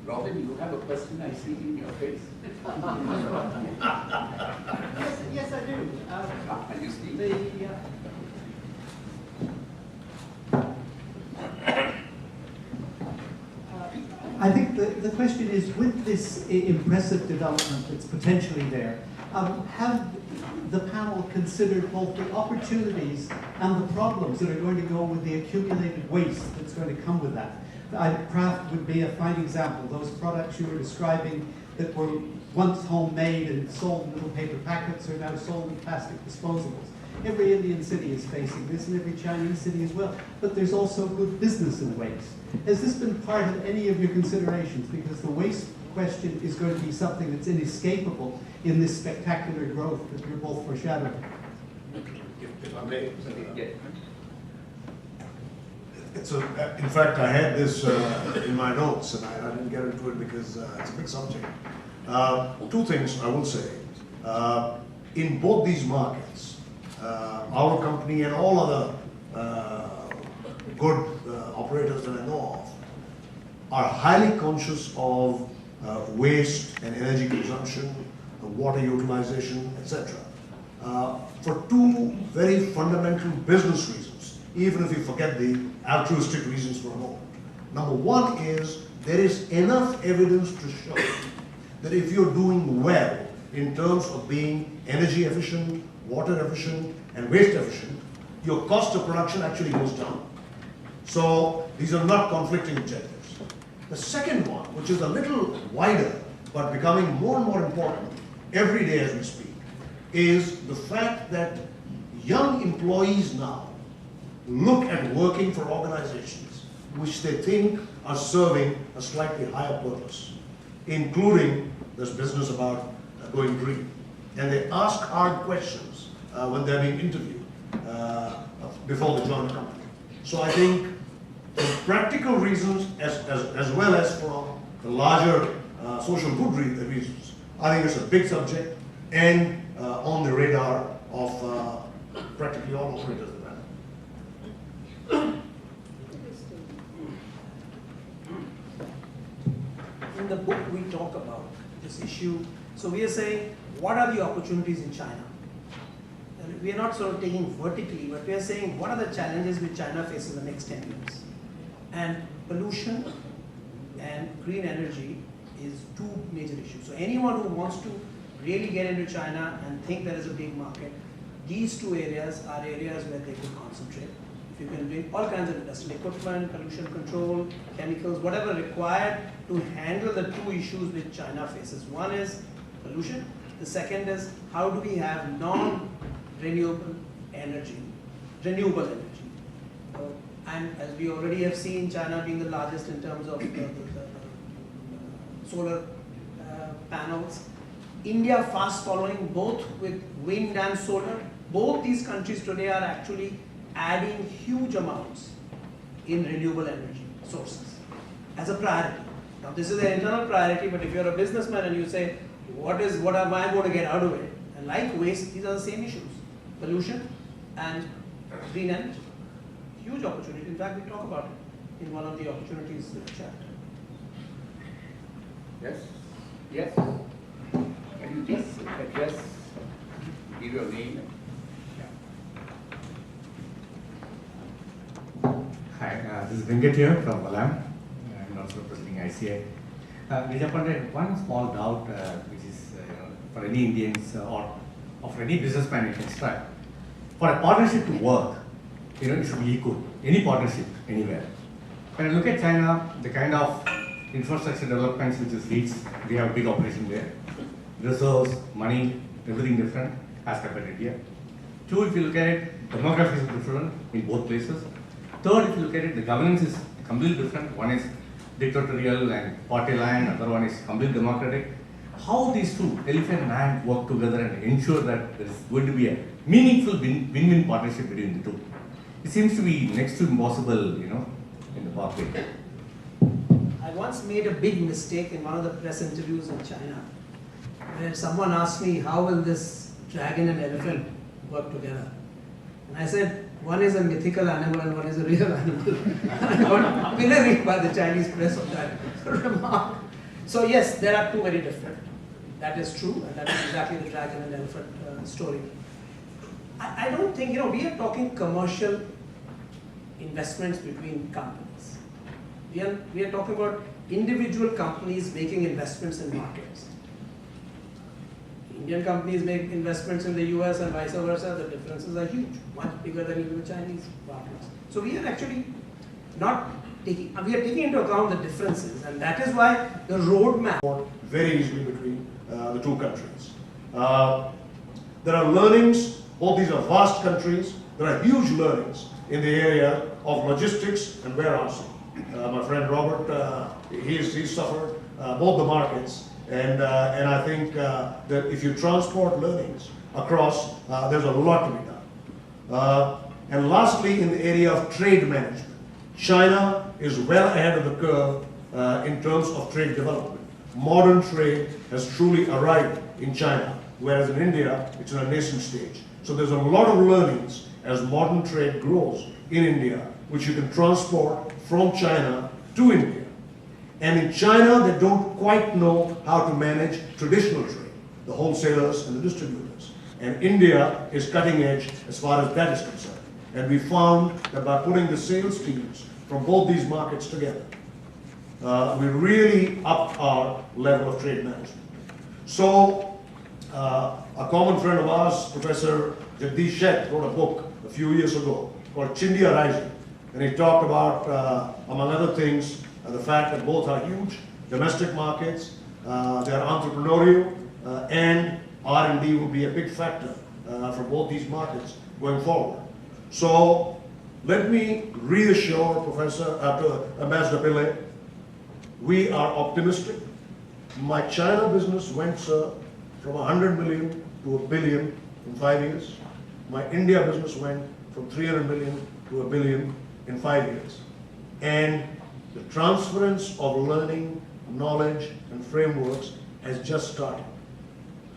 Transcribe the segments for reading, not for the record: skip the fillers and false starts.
Robin, you have a question I see in your face. Yes, I do. Can you speak? I think the question is, with this impressive development that's potentially there, have the panel considered both the opportunities and the problems that are going to go with the accumulated waste that's going to come with that? Craft would be a fine example. Those products you were describing that were once homemade and sold in little paper packets are now sold in plastic disposables. Every Indian city is facing this, and every Chinese city as well. But there's also good business in waste. Has this been part of any of your considerations? Because the waste question is going to be something that's inescapable in this spectacular growth that you're both foreshadowing. If I may. In fact, I had this in my notes, and I didn't get into it because it's a big subject. Two things I will say. In both these markets, our company and all other good operators that I know of are highly conscious of waste and energy consumption, water utilization, etc. For two very fundamental business reasons, even if you forget the altruistic reasons for a moment. Number one is there is enough evidence to show that if you're doing well in terms of being energy efficient, water efficient, and waste efficient, your cost of production actually goes down. So these are not conflicting objectives. The second one, which is a little wider, but becoming more and more important every day as we speak, is the fact that young employees now look at working for organizations which they think are serving a slightly higher purpose, including this business about going green. And they ask hard questions when they're being interviewed before they join the company. So I think for practical reasons as well as for the larger social good reasons, I think it's a big subject and on the radar of practically all operators. In the book, we talk about this issue. So we are saying, what are the opportunities in China? And we are not sort of taking vertically, but we are saying, what are the challenges which China faces in the next 10 years? And pollution and green energy is two major issues. So anyone who wants to really get into China and think there is a big market, these two areas are areas where they could concentrate. If you can bring all kinds of industrial equipment, pollution control, chemicals, whatever required to handle the two issues which China faces. One is pollution. The second is how do we have non-renewable energy, renewable energy. And as we already have seen, China being the largest in terms of solar panels. India fast following both with wind and solar. Both these countries today are actually adding huge amounts in renewable energy sources as a priority. Now this is an internal priority, but if you're a businessman and you say, what am I going to get out of it? And like waste, these are the same issues. Pollution and green energy. Huge opportunity. In fact, we talk about it in one of the opportunities chapter. Yes? Yes? Can you just address, give your name? Hi, this is Venkat here from Valam. I'm also representing ICI. Vijay, one small doubt which is for any Indians or for any businessman you can start. For a partnership to work, it should be equal. Any partnership, anywhere. When I look at China, the kind of infrastructure developments which is reached, we have a big operation there. Resource, money, everything different as compared to India. Two, if you look at it, demography is different in both places. Third, if you look at it, the governance is completely different. One is dictatorial and party line, other one is completely democratic. How these two, elephant and ant, work together and ensure that there is going to be a meaningful win-win partnership between the two? It seems to be next to impossible, in the pathway. I once made a big mistake in one of the press interviews in China, where someone asked me, how will this dragon and elephant work together? And I said, one is a mythical animal and one is a real animal. I got pilloried by the Chinese press of that remark. So yes, there are two very different. That is true, and that is exactly the dragon and elephant story. I don't think, we are talking commercial investments between companies. We are talking about individual companies making investments in markets. Indian companies make investments in the US and vice versa, the differences are huge, much bigger than even the Chinese partners. So we are actually we are taking into account the differences, and that is why the roadmap very easily between the two countries. There are learnings, both these are vast countries, there are huge learnings in the area of logistics and warehousing. My friend Robert, he's suffered both the markets, and I think that if you transport learnings across, there's a lot to be done. And lastly, in the area of trade management, China is well ahead of the curve in terms of trade development. Modern trade has truly arrived in China, whereas in India, it's in a nascent stage. So there's a lot of learnings as modern trade grows in India, which you can transport from China to India. And in China, they don't quite know how to manage traditional trade, the wholesalers and the distributors. And India is cutting edge as far as that is concerned. And we found that by putting the sales teams from both these markets together, we really upped our level of trade management. So, a common friend of ours, Professor Jagdish Sheth, wrote a book a few years ago called Chindia Rising. And he talked about, among other things, the fact that both are huge domestic markets, they are entrepreneurial, and R&D will be a big factor for both these markets going forward. So let me reassure Ambassador Pillay, we are optimistic. My China business went, sir, from 100 million to $1 billion in 5 years. My India business went from 300 million to $1 billion in 5 years. And the transference of learning, knowledge, and frameworks has just started.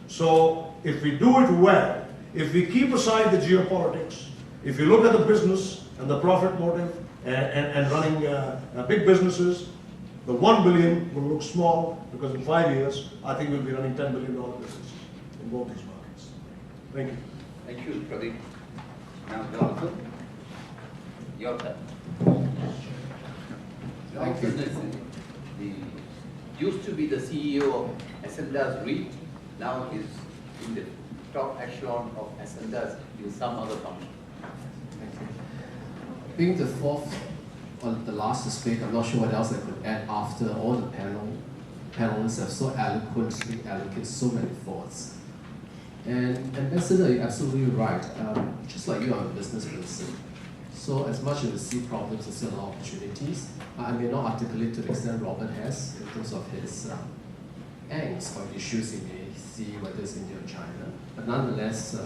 So if we do it well, if we keep aside the geopolitics, if you look at the business and the profit motive and running big businesses, the $1 billion will look small because in 5 years, I think we'll be running $10 billion businesses in both these markets. Thank you. Thank you, Pradeep. Now, Jonathan, your turn. Thank you. Used to be the CEO of Ascendas REIT, now is in the top echelon of Ascendas in some other function. Being the fourth or the last to speak, I'm not sure what else I could add after all the panelists have so eloquently allocated so many thoughts. And Ambassador, you're absolutely right. Just like you, I'm a business person. So as much as we see problems, there's still a lot of opportunities. I may not articulate to the extent Robert has in terms of his angst or issues he may see, whether it's India or China. But nonetheless,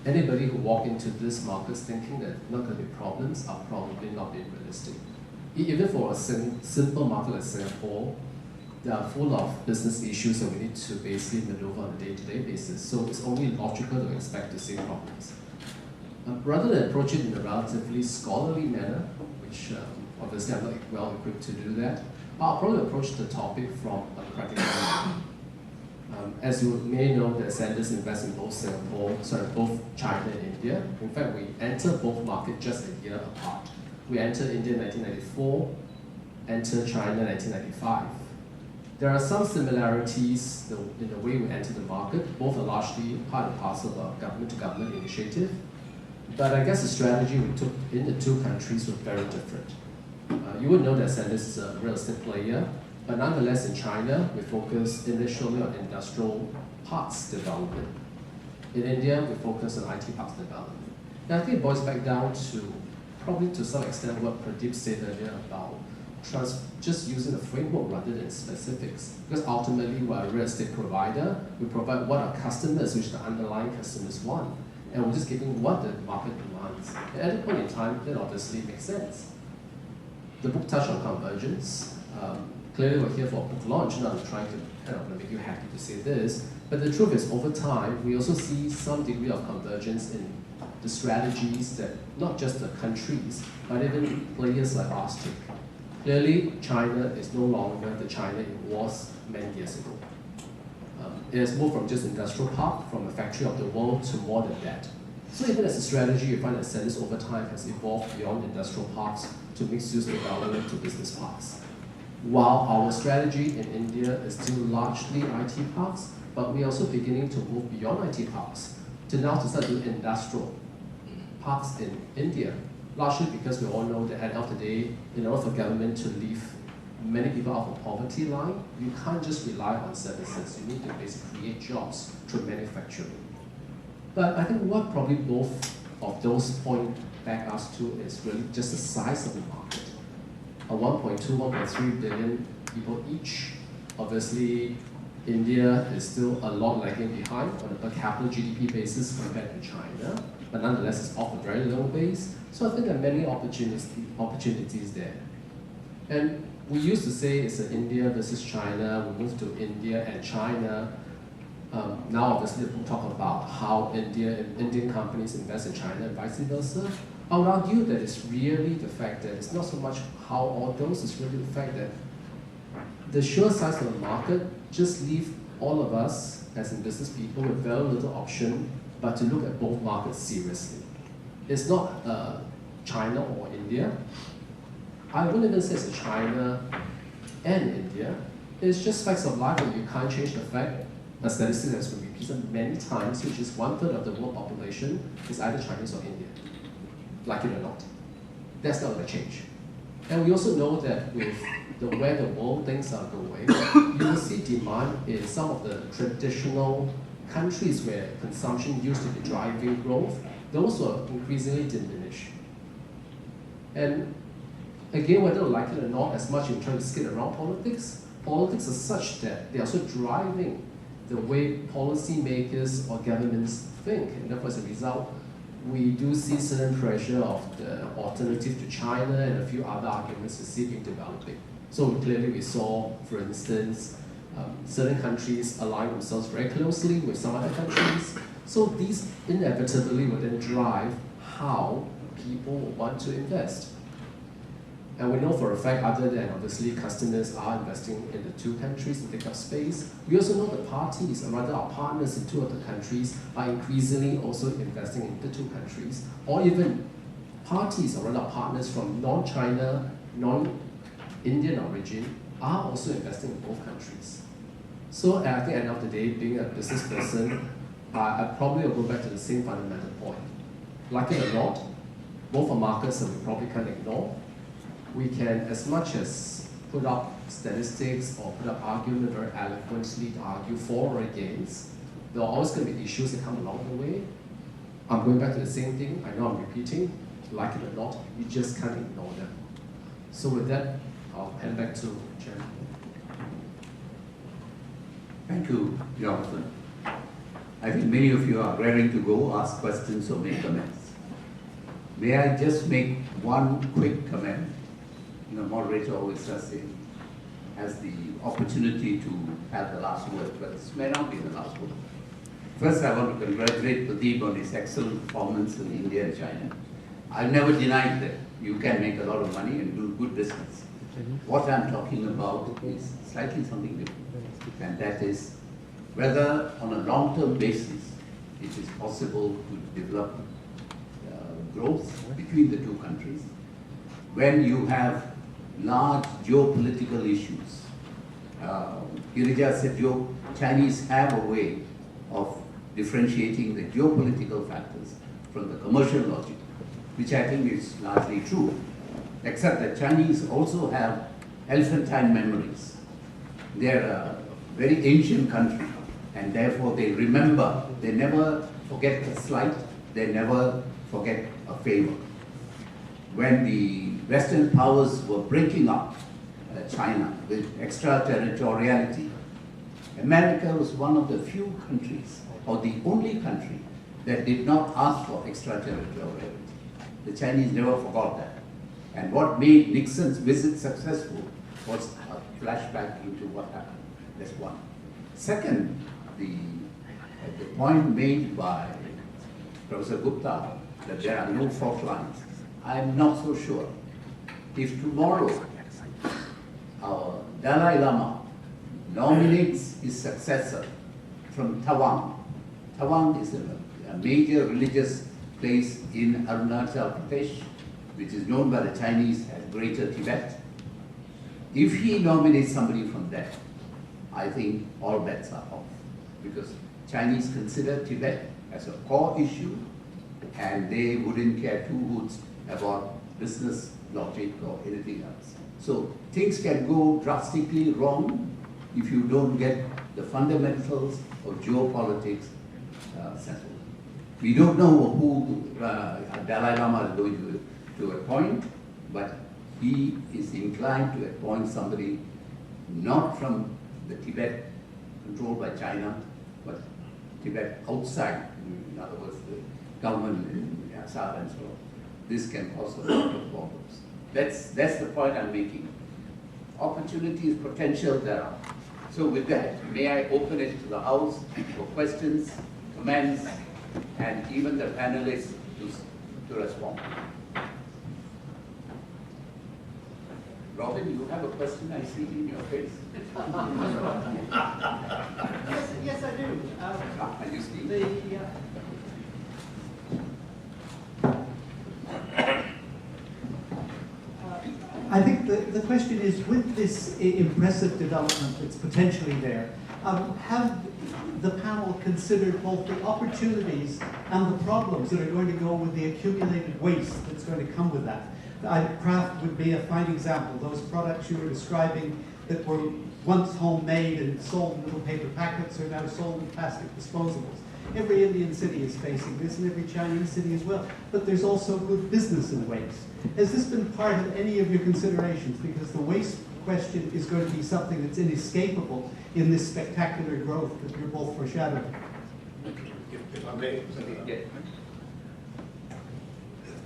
anybody who walk into this markets thinking that not going to be problems are probably not being realistic. Even for a simple market like Singapore, they are full of business issues that we need to basically maneuver on a day-to-day basis. So it's only logical to expect to see problems. Rather than approach it in a relatively scholarly manner, which obviously I'm not well equipped to do that, I'll probably approach the topic from a practical angle. As you may know, the Ascendas invest in both China and India. In fact, we entered both markets just a year apart. We entered India in 1994, entered China in 1995. There are some similarities in the way we entered the market. Both are largely part and parcel of government-to-government initiative. But I guess the strategy we took in the two countries was very different. You would know that Ascendas is a real estate player, but nonetheless in China, we focus initially on industrial parks development. In India, we focus on IT parks development. And I think it boils back down to, probably to some extent, what Pradeep said earlier about just using a framework rather than specifics. Because ultimately, we're a real estate provider, we provide what our customers, which the underlying customers want. And we're just giving what the market demands. And at that point in time, that obviously makes sense. The book touched on convergence. Clearly we're here for a book launch, not trying to kind of make you happy to say this, but the truth is over time, we also see some degree of convergence in the strategies that not just the countries, but even players like us take. Clearly, China is no longer the China it was many years ago. It has moved from just industrial park, from a factory of the world, to more than that. So even as a strategy, you find that Celis over time has evolved beyond industrial parks to mixed-use development to business parks. While our strategy in India is still largely IT parks, but we are also beginning to move beyond IT parks to now to start doing industrial parks in India, largely because we all know that at the end of the day, in order for government to lift many people out of the poverty line, you can't just rely on services. You need to basically create jobs through manufacturing. But I think what probably both of those point back us to is really just the size of the market. 1.2, 1.3 billion people each. Obviously, India is still a lot lagging behind on a per capita GDP basis compared to China, but nonetheless it's off a very low base. So I think there are many opportunities there. And we used to say it's an India versus China. We moved to India and China. Now obviously we'll talk about how Indian companies invest in China and vice versa. I would argue that it's really the fact that it's not so much how all those, it's really the fact that the sheer size of the market just leave all of us as in business people with very little option but to look at both markets seriously. It's not China or India. I wouldn't even say it's China and India. It's just facts of life that you can't change the fact. A statistic that's been repeated many times, which is 1/3 of the world population is either Chinese or Indian, like it or not. That's not going to change. And we also know that with where the world things are going, you will see demand in some of the traditional countries where consumption used to be driving growth. Those will increasingly diminish. And again, whether you like it or not, as much as you try to skate around politics, politics are such that they are also driving the way policymakers or governments think. And therefore, as a result, we do see certain pressure of the alternative to China and a few other arguments we see being developing. So clearly we saw, for instance, certain countries align themselves very closely with some other countries. So these inevitably will then drive how people want to invest. And we know for a fact, other than obviously customers are investing in the two countries to take up space, we also know the parties, or rather our partners in two of the countries, are increasingly also investing in the two countries, or even parties, or rather partners from non-China, non-Indian origin, are also investing in both countries. So I think at the end of the day, being a business person, I probably will go back to the same fundamental point. Like it or not, both are markets that we probably can't ignore. We can, as much as put up statistics or put up argument very eloquently to argue for or against, there are always going to be issues that come along the way. I'm going back to the same thing. I know I'm repeating. Like it or not, you just can't ignore them. So with that, I'll hand back to Chairman. Thank you, Jonathan. I think many of you are raring to go, ask questions or make comments. May I just make one quick comment? The moderator always has the opportunity to have the last word, but this may not be the last word. First, I want to congratulate Pradeep on his excellent performance in India and China. I've never denied that you can make a lot of money and do good business. What I'm talking about is slightly something different, and that is whether on a long-term basis it is possible to develop growth between the two countries when you have large geopolitical issues. Girija said Chinese have a way of differentiating the geopolitical factors from the commercial logic, which I think is largely true, except that Chinese also have elephantine memories. They're a very ancient country, and therefore they remember, they never forget a slight, they never forget a favor. When the Western powers were breaking up China with extraterritoriality, America was one of the few countries, or the only country, that did not ask for extraterritoriality. The Chinese never forgot that. And what made Nixon's visit successful was a flashback into what happened. That's one. Second, the point made by Professor Gupta that there are no fault lines. I'm not so sure. If tomorrow Dalai Lama nominates his successor from Tawang. Tawang is a major religious place in Arunachal Pradesh, which is known by the Chinese as Greater Tibet. If he nominates somebody from there, I think all bets are off, because Chinese consider Tibet as a core issue and they wouldn't care two hoots about business logic or anything else. So things can go drastically wrong if you don't get the fundamentals of geopolitics settled. We don't know who Dalai Lama is going to appoint, but he is inclined to appoint somebody not from the Tibet controlled by China, but Tibet outside, in other words, the government in Assam and so on. This can cause a lot of problems. That's the point I'm making. Opportunities, potential there are. So with that, may I open it to the House for questions, comments, and even the panelists to respond. Robin, you have a question I see in your face. Yes, I do. Are you speaking? I think the question is, with this impressive development that's potentially there, have the panel considered both the opportunities and the problems that are going to go with the accumulated waste that's going to come with that? Craft would be a fine example. Those products you were describing that were once homemade and sold in little paper packets are now sold in plastic disposables. Every Indian city is facing this, and every Chinese city as well. But there's also good business in waste. Has this been part of any of your considerations? Because the waste question is going to be something that's inescapable in this spectacular growth that you're both foreshadowing. If I may.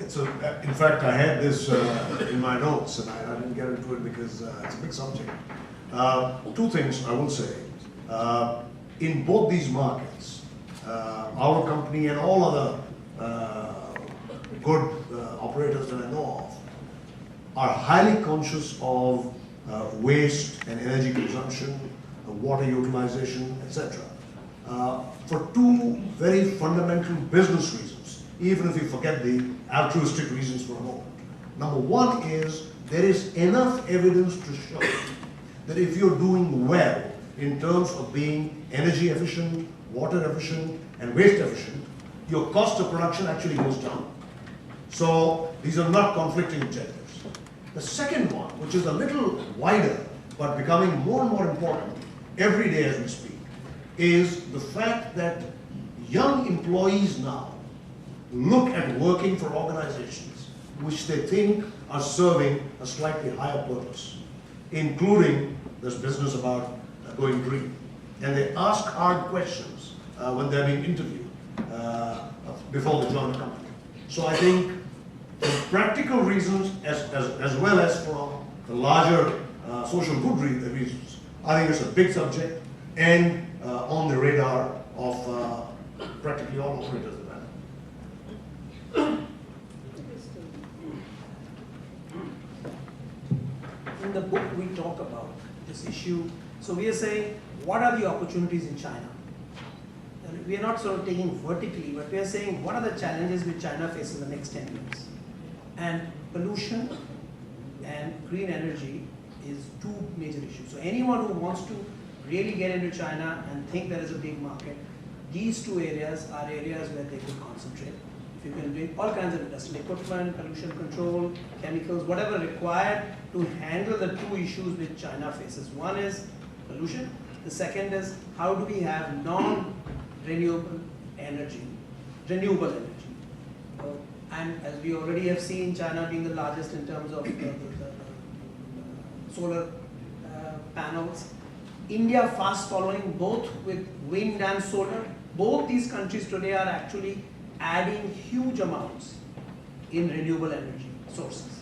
In fact, I had this in my notes, and I didn't get into it because it's a big subject. Two things I will say. In both these markets, our company and all other good operators that I know of are highly conscious of waste and energy consumption, water utilization, etc. For two very fundamental business reasons, even if you forget the altruistic reasons for a moment. Number one is there is enough evidence to show that if you're doing well in terms of being energy efficient, water efficient, and waste efficient, your cost of production actually goes down. So these are not conflicting objectives. The second one, which is a little wider, but becoming more and more important every day as we speak, is the fact that young employees now look at working for organizations which they think are serving a slightly higher purpose, including this business about going green. And they ask hard questions when they're being interviewed before they join the company. So I think for practical reasons as well as for the larger social good reasons, I think it's a big subject and on the radar of practically all operators. In the book, we talk about this issue. So we are saying, what are the opportunities in China? And we are not sort of taking vertically, but we are saying, what are the challenges which China faces in the next 10 years? And pollution and green energy is two major issues. So anyone who wants to really get into China and think there is a big market, these two areas are areas where they could concentrate. If you can bring all kinds of industrial equipment, pollution control, chemicals, whatever required to handle the two issues which China faces. One is pollution. The second is, how do we have non-renewable energy, renewable energy? And as we already have seen, China being the largest in terms of the solar panels. India fast following both with wind and solar. Both these countries today are actually adding huge amounts in renewable energy sources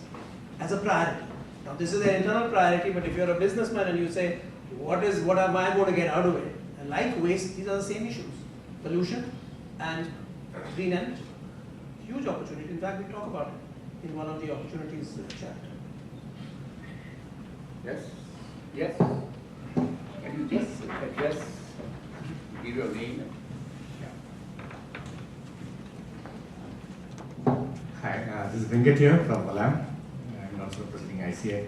as a priority. Now this is an internal priority, but if you're a businessman and you say, what am I going to get out of it? And like waste, these are the same issues. Pollution and green energy. Huge opportunity. In fact, we talk about it in one of the opportunities chapter. Yes? Yes. Can you just address, give your name? Hi, this is Venkat here from Valam. I'm also representing ICA.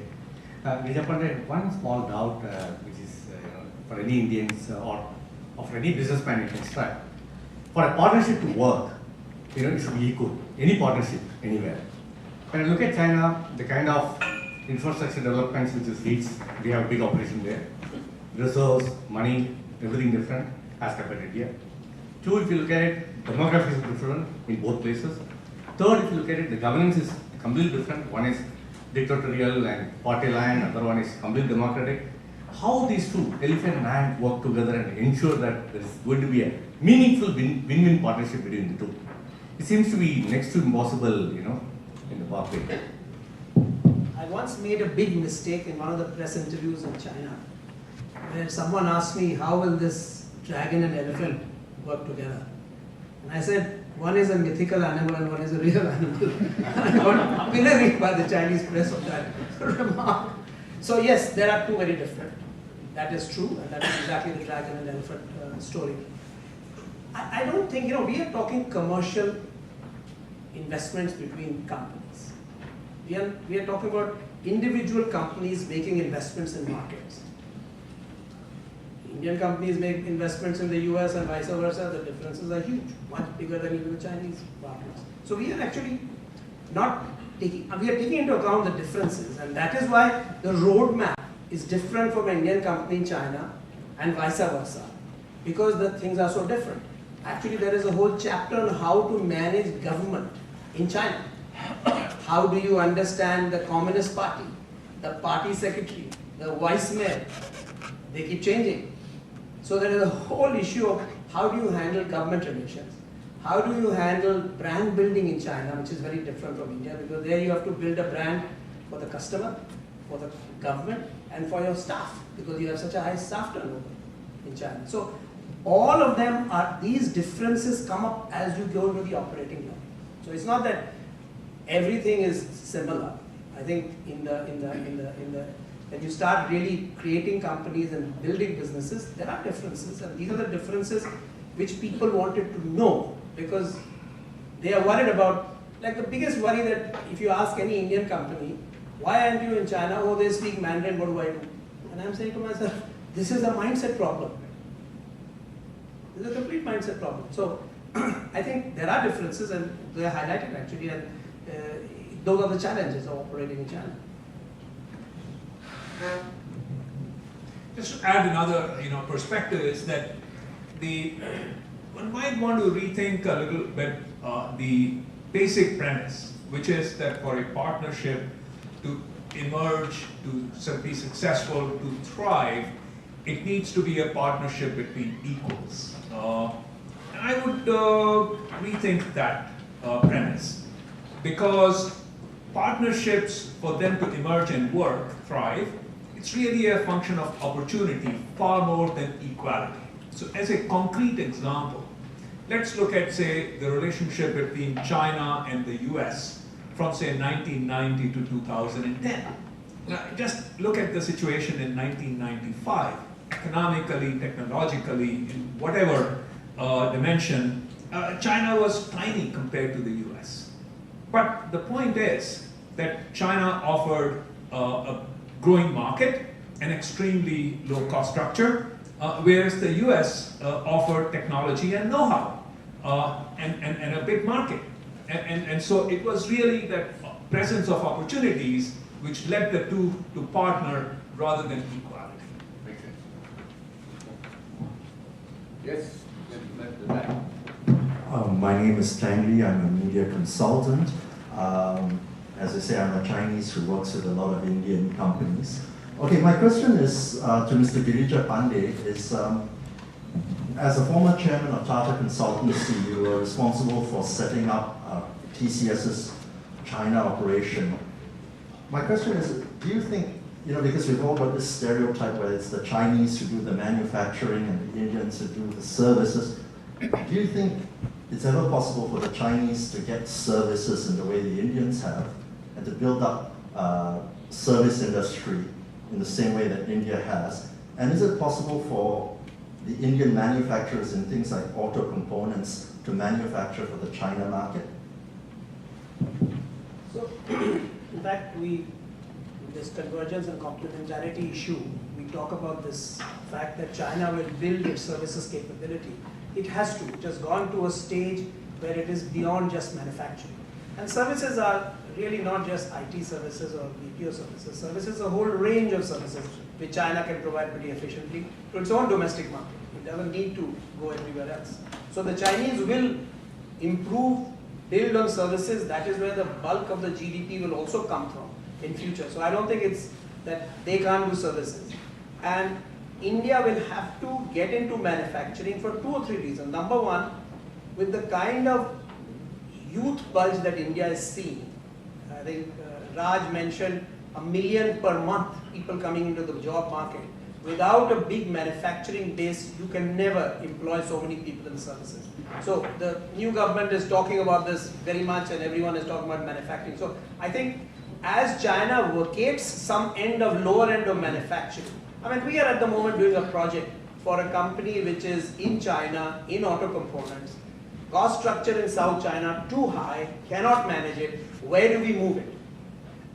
Vijay Pandey, one small doubt which is for any Indians or for any businessman you can strike. For a partnership to work, it should be equal. Any partnership, anywhere. When I look at China, the kind of infrastructure developments which it leads, we have a big operation there. Resource, money, everything different as compared to India. Two, if you look at it, demography is different in both places. Third, if you look at it, the governance is completely different. One is dictatorial and party line, other one is completely democratic. How these two, elephant and ant, work together and ensure that there is going to be a meaningful win-win partnership between the two? It seems to be next to impossible, in the pathway. I once made a big mistake in one of the press interviews in China, where someone asked me, how will this dragon and elephant work together? And I said, one is a mythical animal and one is a real animal. I got pilloried by the Chinese press of that remark. So yes, there are two very different. That is true, and that is exactly the dragon and elephant story. I don't think, we are talking commercial investments between companies. We are talking about individual companies making investments in markets. Indian companies make investments in the US and vice versa. The differences are huge, much bigger than even the Chinese partners. So we are actually not taking, we are taking into account the differences, and that is why the roadmap is different from an Indian company in China and vice versa, because the things are so different. Actually, there is a whole chapter on how to manage government in China. How do you understand the Communist Party, the party secretary, the vice mayor? They keep changing. So there is a whole issue of how do you handle government relations? How do you handle brand building in China, which is very different from India, because there you have to build a brand for the customer, for the government, and for your staff, because you have such a high staff turnover in China. So all of them are, these differences come up as you go into the operating level. So it's not that everything is similar. I think when you start really creating companies and building businesses, there are differences, and these are the differences which people wanted to know, because they are worried about, like the biggest worry that if you ask any Indian company, why aren't you in China? Oh, they speak Mandarin, what do I do? And I'm saying to myself, this is a mindset problem. This is a complete mindset problem. So I think there are differences, and they are highlighted actually, and those are the challenges of operating in China. Just to add another, perspective is that one might want to rethink a little bit the basic premise, which is that for a partnership to emerge, to be successful, to thrive, it needs to be a partnership between equals. I would rethink that premise, because partnerships, for them to emerge and work, thrive, it's really a function of opportunity far more than equality. So as a concrete example, let's look at, say, the relationship between China and the US from, say, 1990 to 2010. Now, just look at the situation in 1995. Economically, technologically, in whatever dimension, China was tiny compared to the US. But the point is that China offered a growing market, an extremely low cost structure, whereas the US offered technology and know-how and a big market. And so it was really that presence of opportunities which led the two to partner rather than equality. Makes sense. Yes, gentleman at the back. My name is Tang Li. I'm a media consultant. As I say, I'm a Chinese who works with a lot of Indian companies. Okay, my question is to Mr. Girija Pandey is, as a former chairman of Tata Consultancy, you were responsible for setting up TCS's China operation. My question is, do you think, because we've all got this stereotype where it's the Chinese who do the manufacturing and the Indians who do the services, do you think it's ever possible for the Chinese to get services in the way the Indians have and to build up service industry in the same way that India has? And is it possible for the Indian manufacturers in things like auto components to manufacture for the China market? So, in fact, this convergence and complementarity issue, we talk about this fact that China will build its services capability. It has to. It has gone to a stage where it is beyond just manufacturing. And services are really not just IT services or BPO services. Services, a whole range of services which China can provide pretty efficiently to its own domestic market. It doesn't need to go everywhere else. So the Chinese will improve, build on services. That is where the bulk of the GDP will also come from in future. So I don't think it's that they can't do services. And India will have to get into manufacturing for 2 or 3 reasons. Number one, with the kind of youth bulge that India is seeing, I think Raj mentioned 1 million per month people coming into the job market. Without a big manufacturing base, you can never employ so many people in services. So the new government is talking about this very much, and everyone is talking about manufacturing. So I think as China vacates some lower end of manufacturing, I mean, we are at the moment doing a project for a company which is in China, in auto components. Cost structure in South China, too high, cannot manage it. Where do we move it?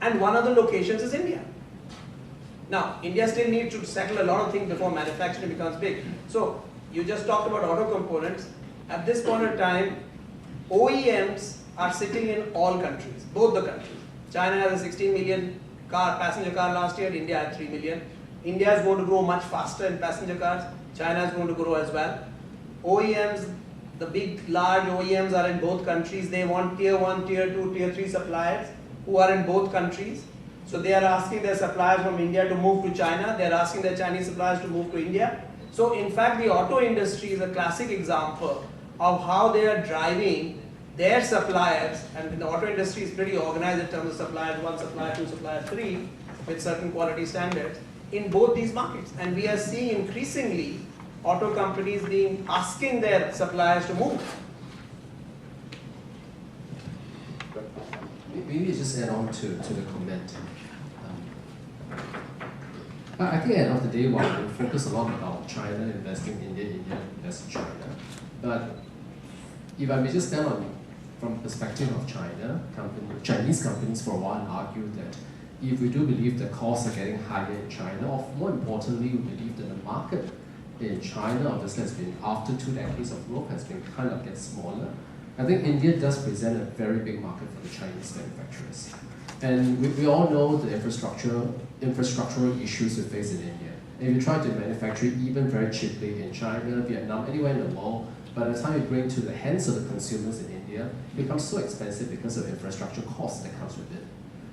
And one of the locations is India. Now, India still needs to settle a lot of things before manufacturing becomes big. So, you just talked about auto components. At this point in time, OEMs are sitting in all countries, both the countries. China has a 16 million passenger car last year, India had 3 million. India is going to grow much faster in passenger cars. China is going to grow as well. OEMs, the big, large OEMs are in both countries. They want tier 1, tier 2, tier 3 suppliers who are in both countries. So they are asking their suppliers from India to move to China. They are asking their Chinese suppliers to move to India. So in fact, the auto industry is a classic example of how they are driving their suppliers, and the auto industry is pretty organized in terms of suppliers, 1 supplier, 2 suppliers, 3, with certain quality standards in both these markets. And we are seeing increasingly auto companies asking their suppliers to move. Maybe just add on to the comment. I think at the end of the day, while we focus a lot about China investing in India, India invests in China, but if I may just stand on from the perspective of Chinese companies for a while and argue that if we do believe the costs are getting higher in China, or more importantly, we believe that the market in China obviously has been, after 2 decades of growth, has been kind of get smaller. I think India does present a very big market for the Chinese manufacturers. And we all know the infrastructural issues we face in India. If you try to manufacture even very cheaply in China, Vietnam, anywhere in the world, by the time you bring to the hands of the consumers in India, it becomes so expensive because of infrastructure costs that comes with it.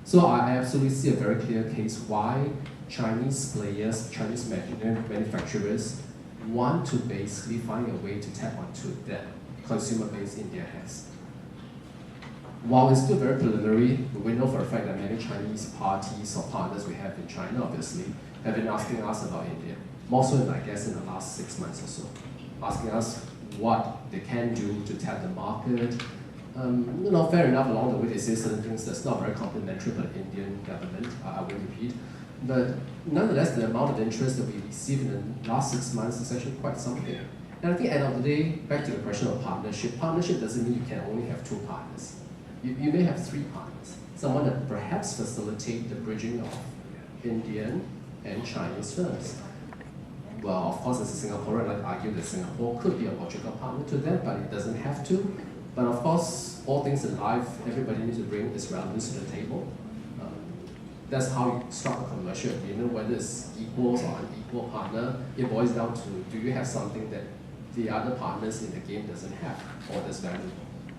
So I absolutely see a very clear case why Chinese players, Chinese manufacturers want to basically find a way to tap onto that consumer base India has. While it's still very preliminary, we know for a fact that many Chinese parties or partners we have in China, obviously, have been asking us about India. More so, I guess, in the last 6 months or so. Asking us what they can do to tap the market. Fair enough, along the way they say certain things that's not very complimentary for the Indian government, I will repeat. But nonetheless, the amount of interest that we received in the last 6 months is actually quite something. And I think at the end of the day, back to the question of partnership, partnership doesn't mean you can only have 2 partners. You may have 3 partners. Someone that perhaps facilitate the bridging of Indian and Chinese firms. Well, of course, as a Singaporean, I'd argue that Singapore could be a logical partner to them, but it doesn't have to. But of course, all things in life, everybody needs to bring this relevance to the table. That's how you strike a commercial agreement, whether it's equals or unequal partner. It boils down to, do you have something that the other partners in the game doesn't have, or that's valuable?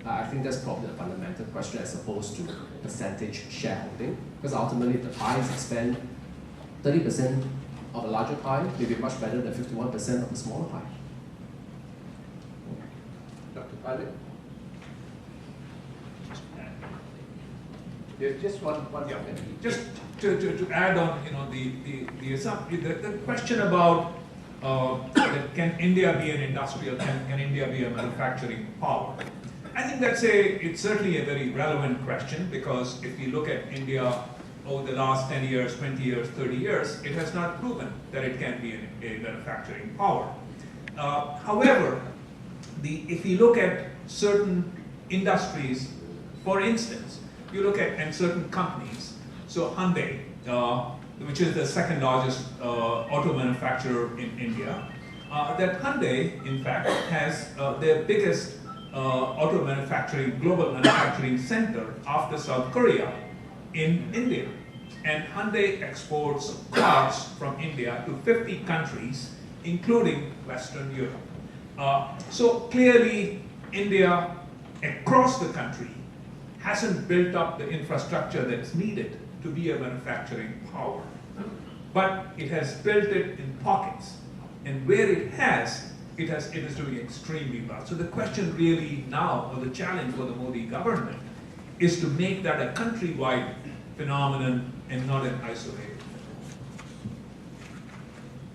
I think that's probably the fundamental question as opposed to percentage shareholding, because ultimately if the pie is expand, 30% of a larger pie may be much better than 51% of a smaller pie. Dr. Pilot? There's just one comment. Just to add on, the question about can India be an industrial, can India be a manufacturing power? I think it's certainly a very relevant question, because if you look at India over the last 10 years, 20 years, 30 years, it has not proven that it can be a manufacturing power. However, if you look at certain industries, for instance, you look at and certain companies, so Hyundai, which is the second largest auto manufacturer in India, that Hyundai, in fact, has their biggest auto manufacturing, global manufacturing center after South Korea in India. And Hyundai exports cars from India to 50 countries, including Western Europe. So clearly, India, across the country, hasn't built up the infrastructure that's needed to be a manufacturing power. But it has built it in pockets. And where it is doing extremely well. So the question really now, or the challenge for the Modi government, is to make that a countrywide phenomenon and not an isolated phenomenon.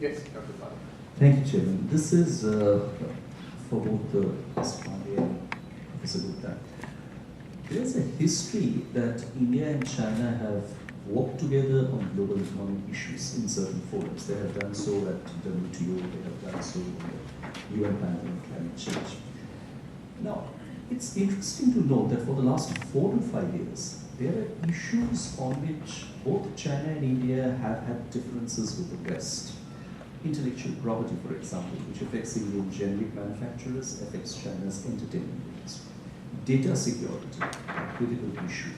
Yes, Dr. Pal. Thank you, Chairman. This is for both Mr. Pandey and Professor Gupta. There is a history that India and China have worked together on global economic issues in certain forums. They have done so at WTO, they have done so in the UN panel on climate change. Now, it's interesting to note that for the last 4 to 5 years, there are issues on which both China and India have had differences with the West. Intellectual property, for example, which affects Indian generic manufacturers, affects China's entertainment industry. Data security, a critical issue.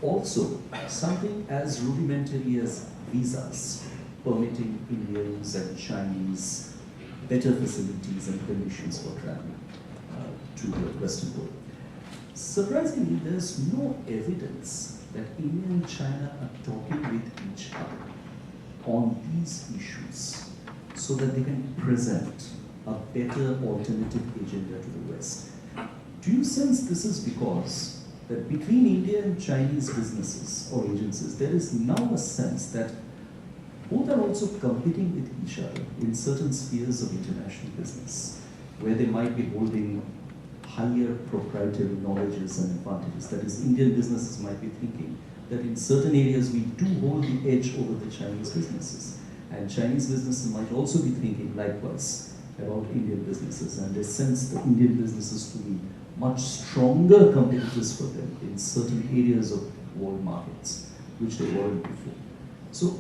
Also, something as rudimentary as visas, permitting Indians and Chinese better facilities and conditions for travel to the Western world. Surprisingly, there's no evidence that India and China are talking with each other on these issues so that they can present a better alternative agenda to the West. Do you sense this is because that between India and Chinese businesses or agencies, there is now a sense that both are also competing with each other in certain spheres of international business, where they might be holding higher proprietary knowledges and advantages. That is, Indian businesses might be thinking that in certain areas we do hold the edge over the Chinese businesses. And Chinese businesses might also be thinking likewise about Indian businesses, and they sense the Indian businesses to be much stronger competitors for them in certain areas of world markets, which they weren't before. So,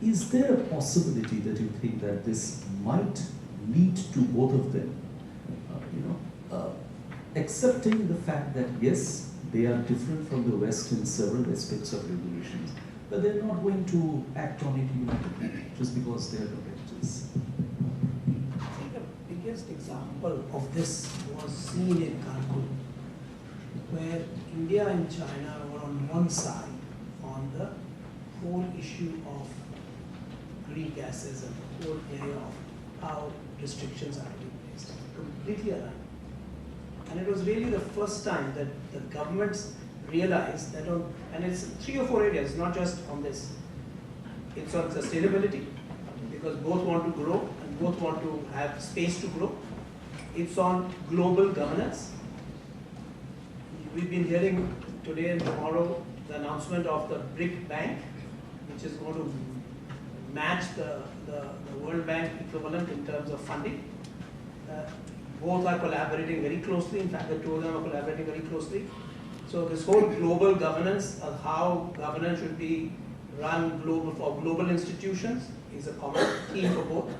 is there a possibility that you think that this might lead to both of them, accepting the fact that yes, they are different from the West in several aspects of regulations, but they're not going to act on it united just because they are competitors? I think the biggest example of this was seen in Cancun, where India and China were on one side on the whole issue of green gases and the whole area of how restrictions are to be placed. Completely aligned. And it was really the first time that the governments realized that and it's 3 or 4 areas, not just on this. It's on sustainability, because both want to grow and both want to have space to grow. It's on global governance. We've been hearing today and tomorrow the announcement of the BRIC Bank, which is going to match the World Bank equivalent in terms of funding. Both are collaborating very closely. In fact, the 2 of them are collaborating very closely. So this whole global governance of how governance should be run global for global institutions is a common theme for both.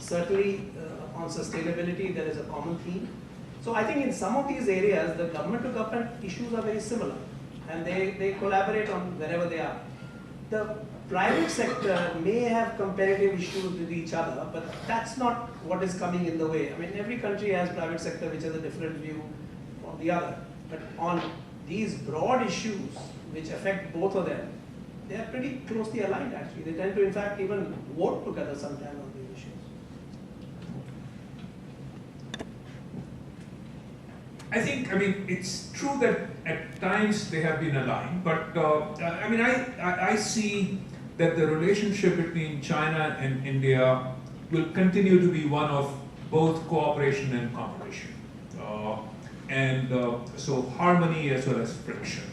Certainly on sustainability, there is a common theme. So I think in some of these areas, the government to government issues are very similar, and they collaborate on wherever they are. The private sector may have competitive issues with each other, but that's not what is coming in the way. I mean, every country has private sector which has a different view from the other. But on these broad issues which affect both of them, they are pretty closely aligned actually. They tend to in fact even vote together sometimes on these issues. I think, it's true that at times they have been aligned, but I see that the relationship between China and India will continue to be one of both cooperation and competition. So harmony as well as friction.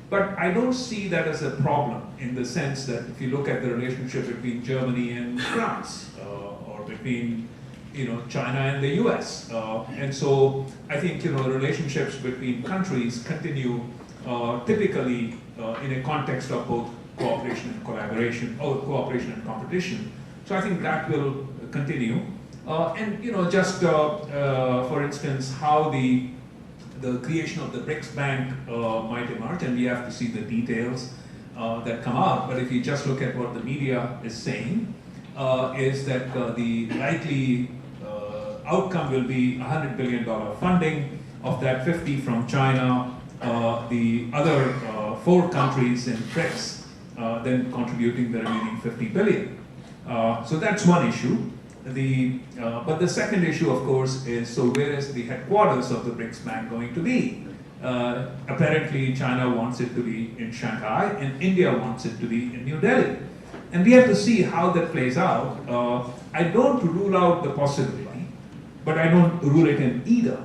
But I don't see that as a problem in the sense that if you look at the relationship between Germany and France, or between China and the US. And so I think relationships between countries continue typically in a context of both cooperation and collaboration, or cooperation and competition. So I think that will continue. And just for instance, how the creation of the BRICS Bank might emerge, and we have to see the details that come out. But if you just look at what the media is saying, is that the likely outcome will be $100 billion funding, of that 50 from China, the other 4 countries in BRICS then contributing the remaining 50 billion. So that's one issue. But the second issue, of course, is so where is the headquarters of the BRICS Bank going to be? Apparently, China wants it to be in Shanghai, and India wants it to be in New Delhi. And we have to see how that plays out. I don't rule out the possibility, but I don't rule it in either.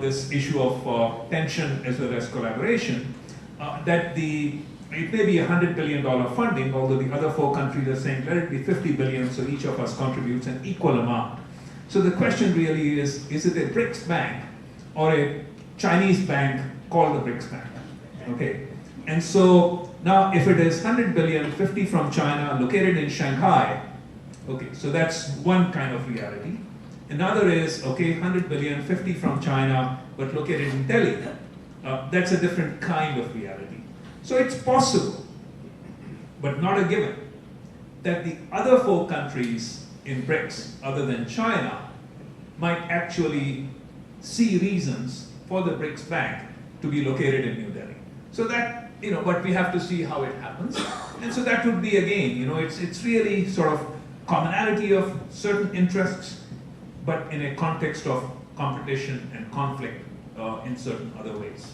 This issue of tension as well as collaboration, that it may be $100 billion funding, although the other 4 countries are saying, let it be 50 billion, so each of us contributes an equal amount. So the question really is it a BRICS bank or a Chinese bank called the BRICS Bank? Okay. And so now if it is 100 billion, 50 from China, located in Shanghai, okay, so that's one kind of reality. Another is, okay, 100 billion, 50 from China, but located in Delhi. That's a different kind of reality. So it's possible, but not a given, that the other 4 countries in BRICS, other than China, might actually see reasons for the BRICS Bank to be located in New Delhi. So that, but we have to see how it happens. And so that would be, again, it's really sort of commonality of certain interests, but in a context of competition and conflict in certain other ways.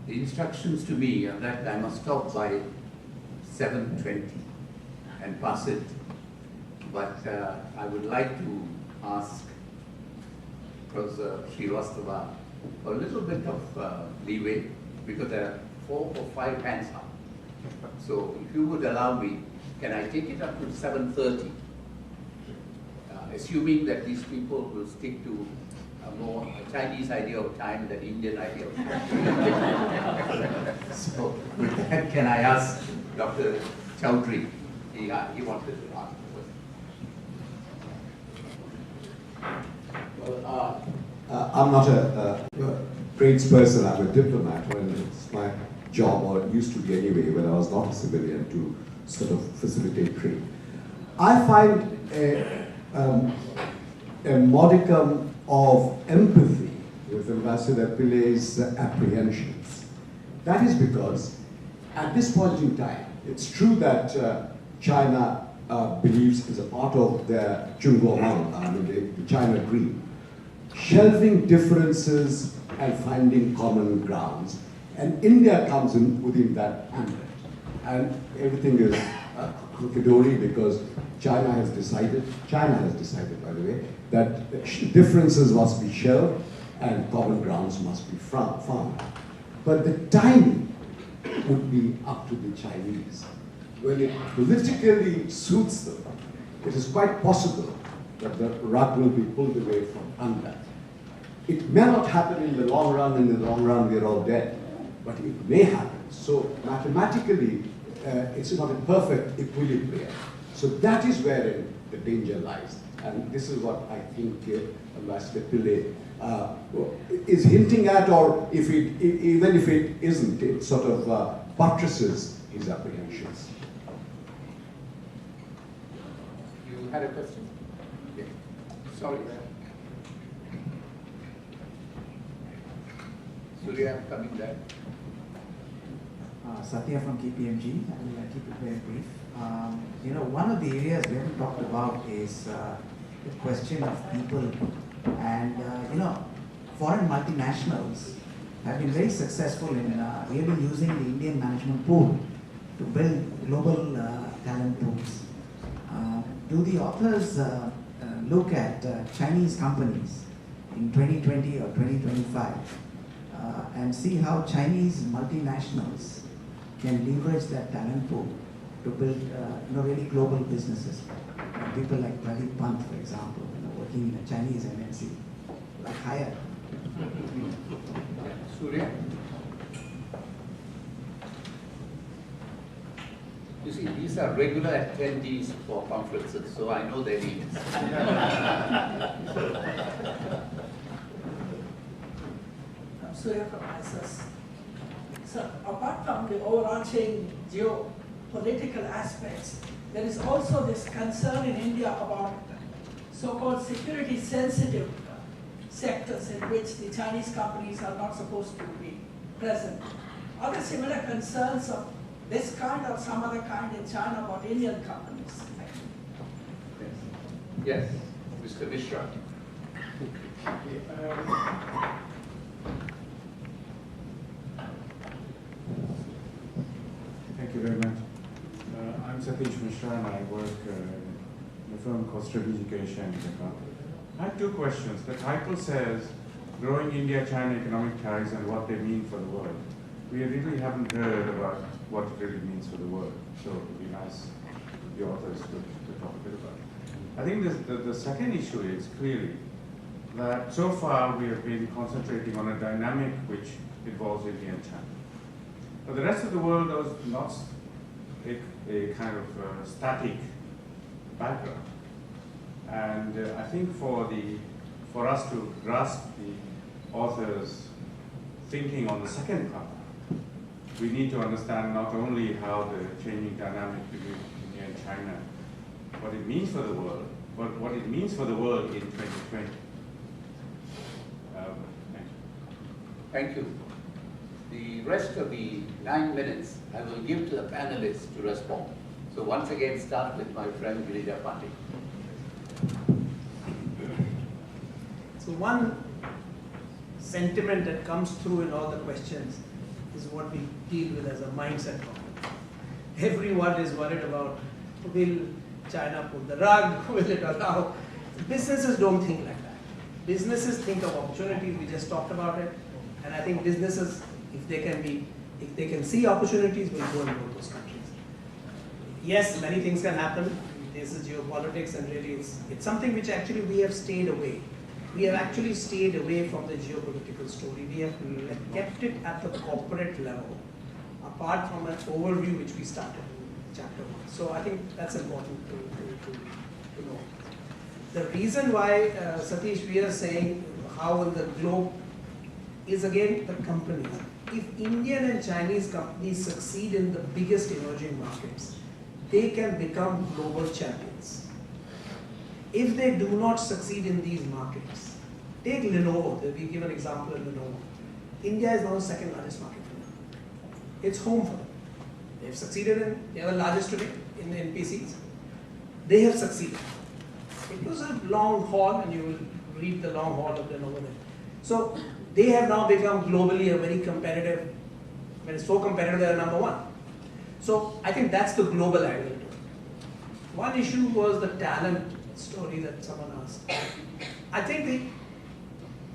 The instructions to me are that I must stop by 7:20 and pass it. But I would like to ask Professor Srivastava a little bit of leeway, because there are 4 or 5 hands up. So if you would allow me, can I take it up to 7:30? Assuming that these people will stick to a Chinese idea of time than Indian idea of time. So with that, can I ask Dr. Chowdhury? He wanted to ask the question. Well, I'm not a tradesperson, I'm a diplomat, and it's my job, or it used to be anyway, when I was not a civilian, to sort of facilitate trade. I find a modicum of empathy with Ambassador Pillai's apprehensions. That is because at this point in time, it's true that China believes is a part of their Zhongguohuang, the China Dream, shelving differences and finding common grounds. And India comes in within that ambit. And everything is hunky-dory because China has decided, by the way, that differences must be shelved and common grounds must be found. But the timing would be up to the Chinese. When it politically suits them, it is quite possible that the rug will be pulled away from under. It may not happen in the long run. In the long run, we're all dead. But it may happen. So mathematically, it's not a perfect equilibrium. So that is where the danger lies. And this is what I think Ambassador Pillai is hinting at, or even if it isn't, it sort of buttresses his apprehensions. You had a question? Yeah. Sorry. Surya, I'm coming there. Satya from KPMG. I will keep it very brief. One of the areas we haven't talked about is the question of people. And, foreign multinationals have been very successful in really using the Indian management pool to build global talent pools. Do the authors look at Chinese companies in 2020 or 2025 and see how Chinese multinationals can leverage that talent pool to build really global businesses. People like Pradeep Pant, for example, working in a Chinese MNC, like Hyatt. Surya? You see, these are regular attendees for conferences, so I know their needs. I'm Surya from ISIS. So apart from the overarching geopolitical aspects, there is also this concern in India about so-called security-sensitive sectors in which the Chinese companies are not supposed to be present. Are there similar concerns of this kind or some other kind in China about Indian companies? Yes, Mr. Mishra. Thank you very much. I'm Satish Mishra and I work in a firm called Strategic Asia in Jakarta. I have two questions. The title says, Growing India-China Economic Ties and What They Mean for the World. We really haven't heard about what it really means for the world, so it would be nice if the authors could talk a bit about it. I think the second issue is clearly that so far we have been concentrating on a dynamic which involves India and China. But the rest of the world does not take a kind of static background. And I think for us to grasp the author's thinking on the second part, we need to understand not only how the changing dynamic between India and China, what it means for the world, but what it means for the world in 2020. Thank you. The rest of the 9 minutes I will give to the panelists to respond. So once again, start with my friend Girija Pandey. So one sentiment that comes through in all the questions is what we deal with as a mindset problem. Everyone is worried about, will China pull the rug, will it allow? Businesses don't think like that. Businesses think of opportunities, we just talked about it, and I think businesses, if they can see opportunities, will go and grow those countries. Yes, many things can happen. This is geopolitics, and really it's something which actually we have stayed away. We have actually stayed away from the geopolitical story. We have kept it at the corporate level, apart from an overview which we started in chapter 1. So I think that's important to know. The reason why, Satish, we are saying how will the globe is again the companies. If Indian and Chinese companies succeed in the biggest emerging markets, they can become global champions. If they do not succeed in these markets, take Lenovo, we give an example of Lenovo. India is now the second largest market for them. It's home for them. They've succeeded they are the largest today in PCs. They have succeeded. It was a long haul, and you will read the long haul of Lenovo there. So they have now become globally a very competitive, when it's so competitive, they're number one. So I think that's the global angle. One issue was the talent story that someone asked. I think the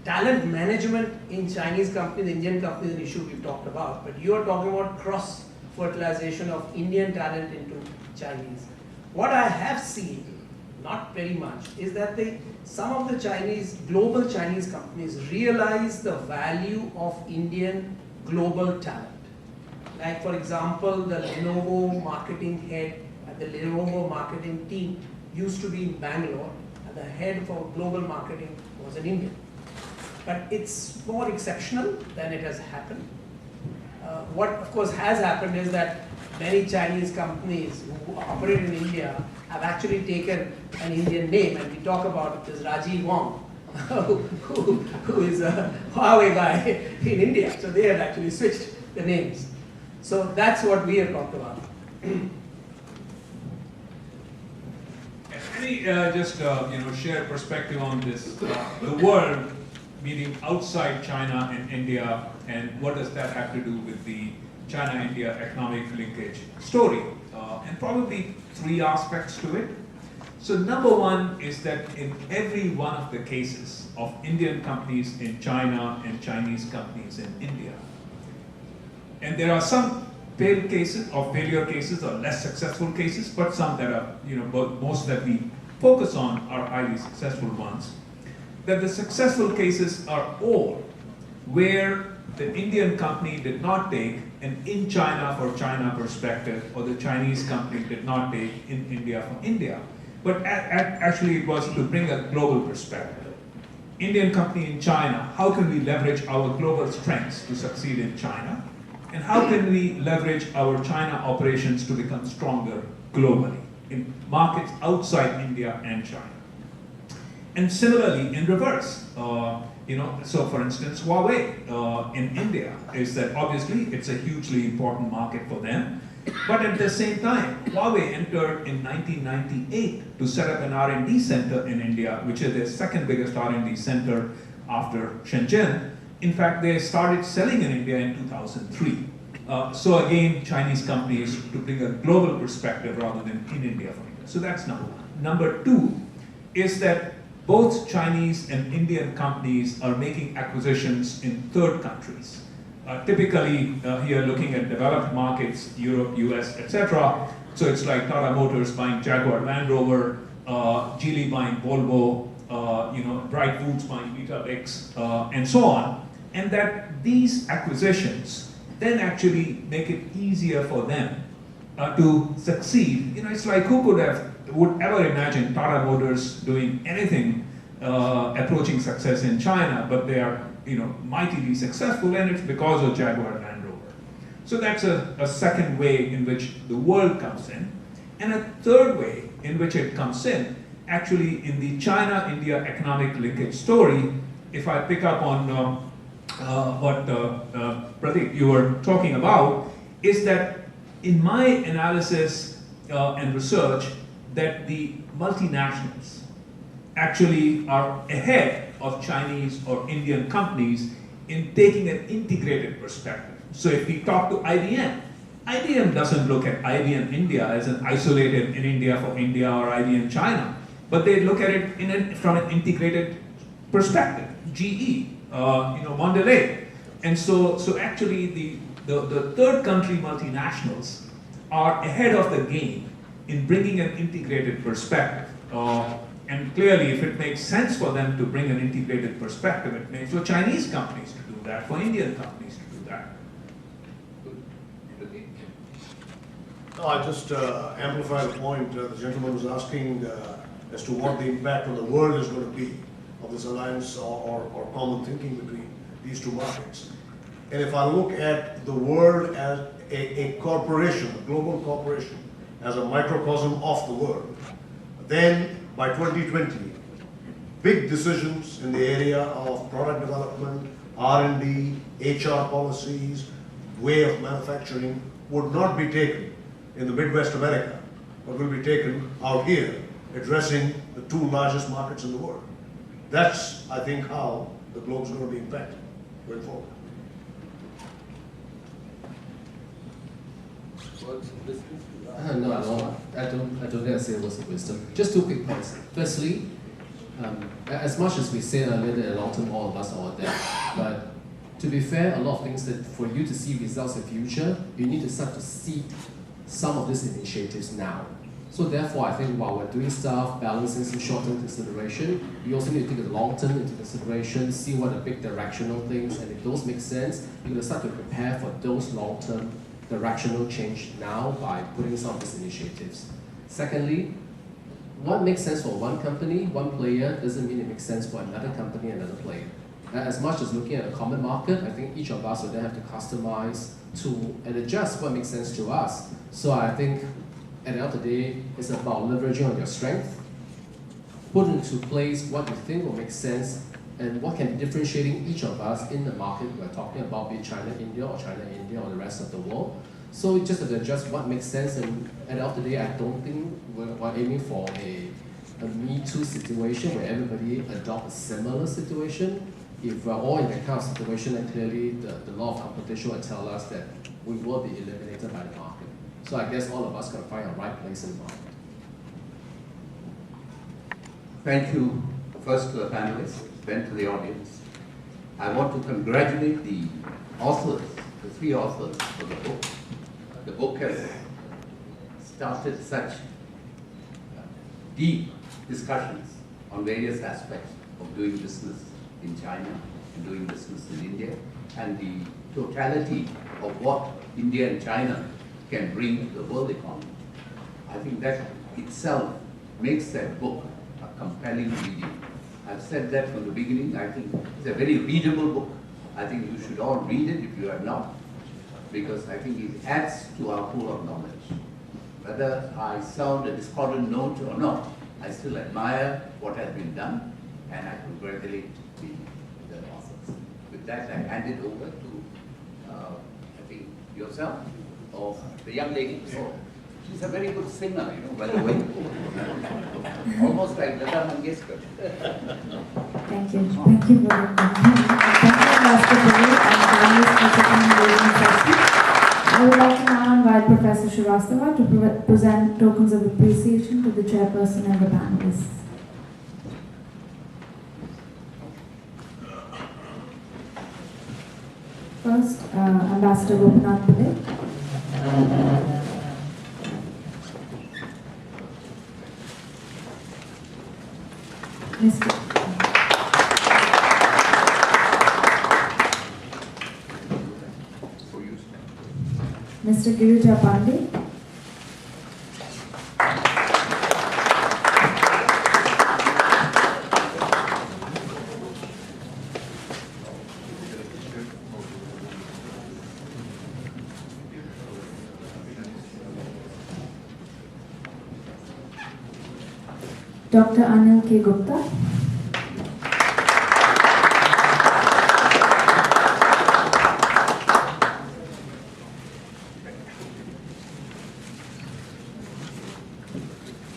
talent management in Chinese companies, Indian companies, is an issue we've talked about, but you're talking about cross-fertilization of Indian talent into Chinese. What I have seen, not very much, is that some of the global Chinese companies realize the value of Indian global talent. Like for example, the Lenovo marketing head at the Lenovo marketing team used to be in Bangalore, and the head for global marketing was an Indian. But it's more exceptional than it has happened. What of course has happened is that many Chinese companies who operate in India have actually taken an Indian name, and we talk about this Rajiv Wong, who is a Huawei guy in India. So they have actually switched the names. So that's what we have talked about. Any just share perspective on this, the world meaning outside China and India, and what does that have to do with the China-India economic linkage story? And probably 3 aspects to it. So number one is that in every one of the cases of Indian companies in China and Chinese companies in India, and there are some failed cases or failure cases or less successful cases, but some that are, most that we focus on are highly successful ones, that the successful cases are all where the Indian company did not take an in China for China perspective, or the Chinese company did not take in India for India. But actually it was to bring a global perspective. Indian company in China, how can we leverage our global strengths to succeed in China? And how can we leverage our China operations to become stronger globally in markets outside India and China? And similarly, in reverse, so for instance, Huawei in India is that obviously it's a hugely important market for them. But at the same time, Huawei entered in 1998 to set up an R&D center in India, which is their second biggest R&D center after Shenzhen. In fact, they started selling in India in 2003. So again, Chinese companies to bring a global perspective rather than in India for India. So that's number one. Number two is that both Chinese and Indian companies are making acquisitions in third countries. Typically, here looking at developed markets, Europe, US, etc. So it's like Tata Motors buying Jaguar Land Rover, Geely buying Volvo, Bright Foods buying Weetabix, and so on. And that these acquisitions then actually make it easier for them to succeed. It's like who would ever imagine Tata Motors doing anything approaching success in China, but they are mightily successful, and it's because of Jaguar Land Rover. So that's a second way in which the world comes in. And a third way in which it comes in, actually in the China-India economic linkage story, if I pick up on what Pratik, you were talking about, is that in my analysis and research, that the multinationals actually are ahead of Chinese or Indian companies in taking an integrated perspective. So if we talk to IBM, IBM doesn't look at IBM India as an isolated in India for India or IBM China, but they look at it from an integrated perspective. GE, Mondelez. And so actually the third country multinationals are ahead of the game in bringing an integrated perspective. And clearly, if it makes sense for them to bring an integrated perspective, it makes for Chinese companies to do that, for Indian companies to do that. No, I just amplify the point the gentleman was asking as to what the impact on the world is going to be of this alliance or common thinking between these two markets. And if I look at the world as a corporation, a global corporation, as a microcosm of the world, then by 2020, big decisions in the area of product development, R&D, HR policies, way of manufacturing would not be taken in the Midwest America, but will be taken out here, addressing the two largest markets in the world. That's, I think, how the globe is going to be impacted going forward. No, I don't think I say words of wisdom. Just two quick points. Firstly, as much as we say earlier that long term all of us are there, but to be fair, a lot of things that for you to see results in future, you need to start to see some of these initiatives now. So therefore, I think while we're doing stuff, balancing some short-term consideration, we also need to take the long-term into consideration, see what are big directional things, and if those make sense, you're going to start to prepare for those long-term directional change now by putting some of these initiatives. Secondly, what makes sense for one company, one player, doesn't mean it makes sense for another company, another player. As much as looking at a common market, I think each of us will then have to customize to and adjust what makes sense to us. So I think at the end of the day, it's about leveraging on your strength, put into place what you think will make sense, and what can be differentiating each of us in the market we're talking about, be it China, India, or China, India, or the rest of the world. So we just have to adjust what makes sense, and at the end of the day, I don't think we're aiming for a Me Too situation where everybody adopts a similar situation. If we're all in that kind of situation, then clearly the law of competition will tell us that we will be eliminated by the market. So I guess all of us got to find our right place in the market. Thank you first to the panelists, then to the audience. I want to congratulate the authors, the three authors of the book. The book has started such deep discussions on various aspects of doing business in China and doing business in India, and the totality of what India and China can bring to the world economy. I think that itself makes that book a compelling reading. I've said that from the beginning. I think it's a very readable book. I think you should all read it if you have not, because I think it adds to our pool of knowledge. Whether I sound a discordant note or not, I still admire what has been done, and I congratulate the authors. With that, I hand it over to, I think, yourself, or the young lady. So, she's a very good singer, you know, by the way. Almost like Lata Mangeshkar. Thank you. Thank you very much. Thank you, Master Billy, and panelists for taking engaging session. I would like to now invite Professor Srivastava to present tokens of appreciation to the chairperson and the panelists. First, Ambassador Gopinath Pillai. Mr. Girija Pandey. Dr. Anil K. Gupta.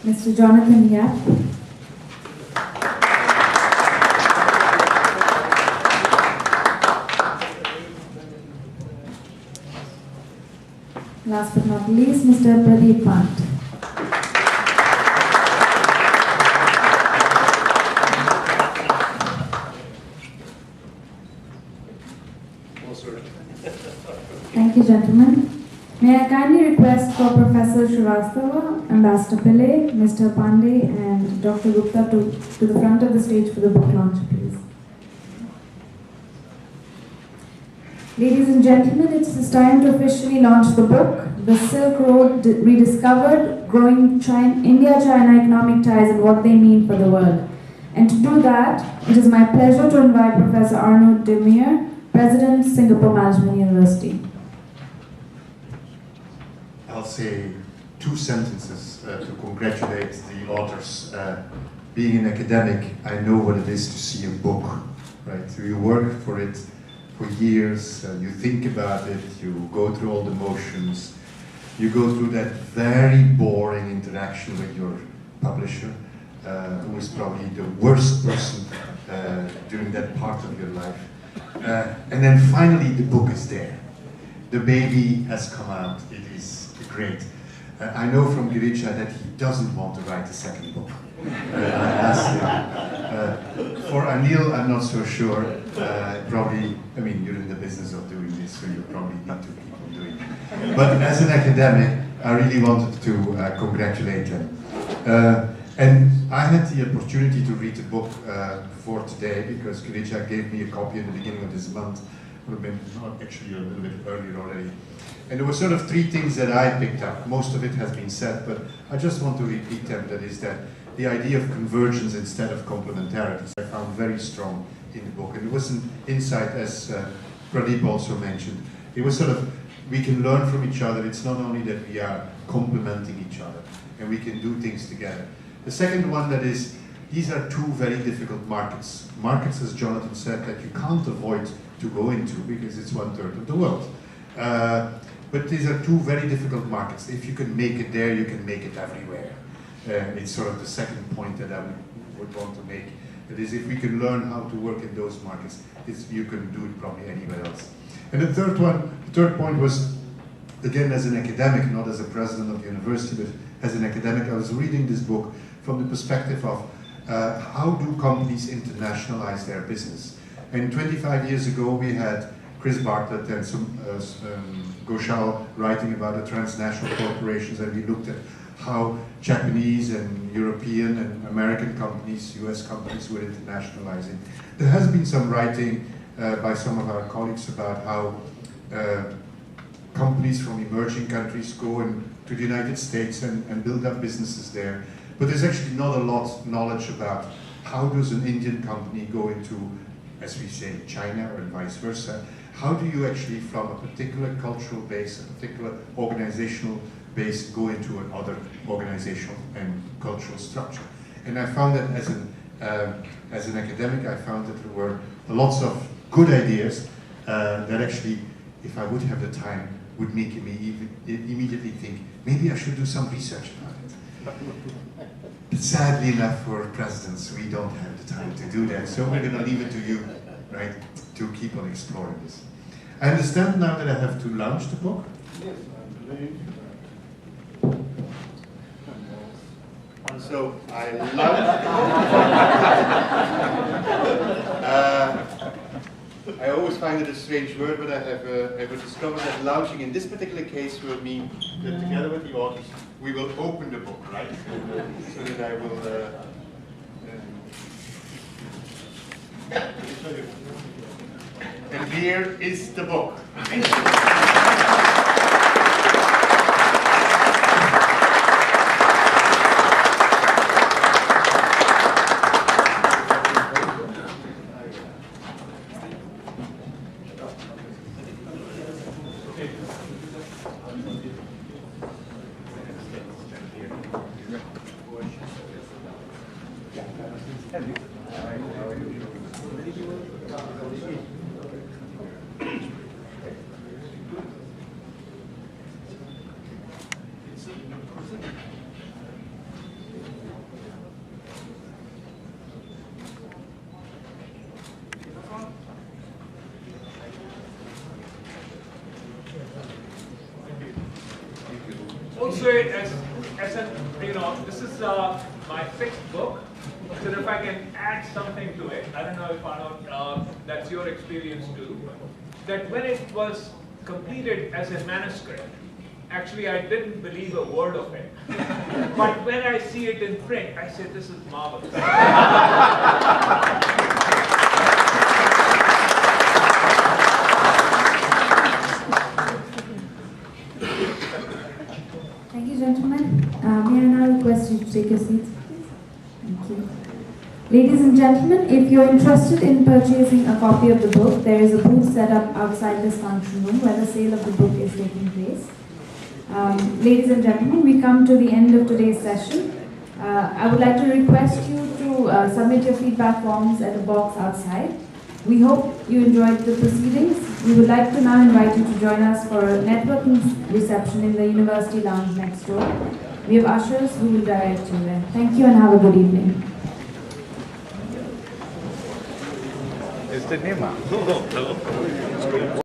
Mr. Jonathan Yap. Last but not least, Mr. Pradeep Pant. Thank you, gentlemen. May I kindly request for Professor Srivastava, Ambassador Pillai, Mr. Pandey, and Dr. Gupta to the front of the stage for the book launch, please. Ladies and gentlemen, it's time to officially launch the book, The Silk Road Rediscovered, Growing India-China Economic Ties and What They Mean for the World. And to do that, it is my pleasure to invite Professor Arnoud de Meer, President, Singapore Management University. I'll say two sentences to congratulate the authors. Being an academic, I know what it is to see a book, right? So you work for it for years, you think about it, you go through all the motions, you go through that very boring interaction with your publisher, who is probably the worst person during that part of your life. And then finally the book is there. The baby has come out, it is great. I know from Girija that he doesn't want to write a second book. I asked him. For Anil, I'm not so sure. Probably, I mean, you're in the business of doing this, so you probably need to keep on doing it. But as an academic, I really wanted to congratulate him. And I had the opportunity to read the book for today because Girija gave me a copy at the beginning of this month. Would have been actually a little bit earlier already. And there were sort of three things that I picked up. Most of it has been said, but I just want to repeat them. That is that the idea of convergence instead of complementarity I found very strong in the book. And it was an insight, as Pradeep also mentioned. It was sort of, we can learn from each other. It's not only that we are complementing each other and we can do things together. The second one, that is, these are two very difficult markets. Markets, as Jonathan said, that you can't avoid to go into because it's 1/3 of the world. But these are two very difficult markets. If you can make it there, you can make it everywhere. It's sort of the second point that I would want to make. That is, if we can learn how to work in those markets, you can do it probably anywhere else. And the third point was, again, as an academic, not as a president of the university, but as an academic, I was reading this book from the perspective of how do companies internationalize their business? And 25 years ago, we had Chris Bartlett and Ghoshal writing about the transnational corporations, and we looked at how Japanese and European and American companies, US companies were internationalizing. There has been some writing by some of our colleagues about how companies from emerging countries go to the United States and build up businesses there. But there's actually not a lot of knowledge about how does an Indian company go into, as we say, China or vice versa. How do you actually, from a particular cultural base, a particular organizational base, go into another organizational and cultural structure? And I found that as an academic, I found that there were lots of good ideas that actually, if I would have the time, would make me immediately think, maybe I should do some research about it. But sadly enough, for presidents, we don't have the time to do that. So we're going to leave it to you, right, to keep on exploring this. I understand now that I have to launch the book. Yes, I believe. So I launched I always find it a strange word, but I have discovered that launching in this particular case will mean that together with the authors, we will open the book, right? So that I will show you. And here is the book. Also, this is my sixth book, so if I can add something to it, I don't know if Arnaud, that's your experience too, that when it was completed as a manuscript, actually I didn't believe a word of it. But when I see it in print, I say, this is marvelous. Thank you, gentlemen. May I now request you to take your seats, please? Thank you. Ladies and gentlemen, if you're interested in purchasing a copy of the book, there is a booth set up outside this function room where the sale of the book is taking place. Ladies and gentlemen, we come to the end of today's session. I would like to request you to submit your feedback forms at a box outside. We hope you enjoyed the proceedings. We would like to now invite you to join us for a networking reception in the University Lounge next door. We have ushers who will direct you there. Thank you and have a good evening. Este tema.